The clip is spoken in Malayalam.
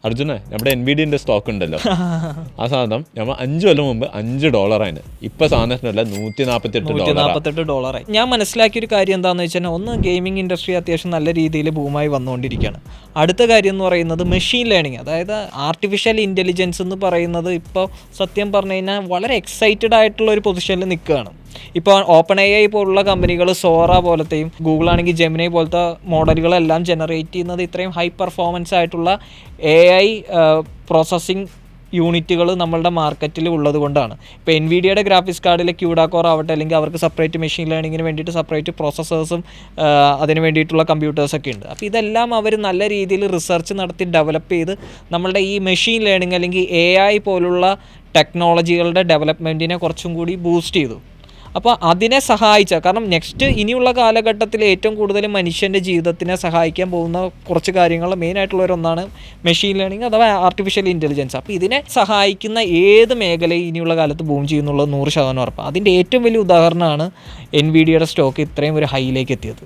അർജുന നമ്മുടെ NVIDIA സ്റ്റോക്ക് ഉണ്ടല്ലോ ആ സാധനം നമ്മൾ 5 കൊല്ലം മുമ്പ് $5 ഇപ്പൊ സാധനത്തിനല്ല $148. ഞാൻ മനസ്സിലാക്കിയ ഒരു കാര്യം എന്താണെന്ന് വെച്ചാൽ ഒന്ന് ഗെയിമിംഗ് ഇൻഡസ്ട്രി അത്യാവശ്യം നല്ല രീതിയിൽ ബൂമായി വന്നുകൊണ്ടിരിക്കുകയാണ്. അടുത്ത കാര്യം എന്ന് പറയുന്നത് മെഷീൻ ലേണിംഗ്, അതായത് ആർട്ടിഫിഷ്യൽ ഇൻ്റലിജൻസ് എന്ന് പറയുന്നത് ഇപ്പോൾ സത്യം പറഞ്ഞു കഴിഞ്ഞാൽ വളരെ എക്സൈറ്റഡ് ആയിട്ടുള്ള ഒരു പൊസിഷനിൽ നിൽക്കുകയാണ്. ഇപ്പോൾ OpenAI പോലുള്ള കമ്പനികൾ സോറ പോലത്തെയും ഗൂഗിൾ ആണെങ്കിൽ ജെമിനി പോലത്തെ മോഡലുകളെല്ലാം ജനറേറ്റ് ചെയ്യുന്നത് ഇത്രയും ഹൈ പെർഫോമൻസ് ആയിട്ടുള്ള AI പ്രോസസ്സിംഗ് യൂണിറ്റുകൾ നമ്മളുടെ മാർക്കറ്റിൽ ഉള്ളത് കൊണ്ടാണ്. ഇപ്പോൾ NVIDIA ഗ്രാഫിക്സ് കാർഡിലെ ക്യൂഡാ കോർ ആവട്ടെ, അല്ലെങ്കിൽ അവർക്ക് സെപ്പറേറ്റ് മെഷീൻ ലേണിങ്ങിന് വേണ്ടിയിട്ട് സെപ്പറേറ്റ് പ്രോസസ്സേഴ്സും അതിന് വേണ്ടിയിട്ടുള്ള കമ്പ്യൂട്ടേഴ്സൊക്കെ ഉണ്ട്. അപ്പോൾ ഇതെല്ലാം അവർ നല്ല രീതിയിൽ റിസർച്ച് നടത്തി ഡെവലപ്പ് ചെയ്ത് നമ്മളുടെ ഈ മെഷീൻ ലേണിംഗ് അല്ലെങ്കിൽ AI പോലുള്ള ടെക്നോളജികളുടെ ഡെവലപ്മെൻറ്റിനെ കുറച്ചും കൂടി ബൂസ്റ്റ് ചെയ്തു. അപ്പോൾ അതിനെ സഹായിച്ച, കാരണം നെക്സ്റ്റ് ഇനിയുള്ള കാലഘട്ടത്തിൽ ഏറ്റവും കൂടുതൽ മനുഷ്യൻ്റെ ജീവിതത്തിനെ സഹായിക്കാൻ പോകുന്ന കുറച്ച് കാര്യങ്ങൾ മെയിനായിട്ടുള്ളൊരൊന്നാണ് മെഷീൻ ലേണിംഗ് അഥവാ ആർട്ടിഫിഷ്യൽ ഇൻ്റലിജൻസ്. അപ്പോൾ ഇതിനെ സഹായിക്കുന്ന ഏത് മേഖലയും ഇനിയുള്ള കാലത്ത് ബൂം ചെയ്യുന്നുള്ളത് 100% ഉറപ്പാണ്. അതിൻ്റെ ഏറ്റവും വലിയ ഉദാഹരണമാണ് NVIDIA സ്റ്റോക്ക് ഇത്രയും ഒരു ഹൈയിലേക്ക് എത്തിയത്.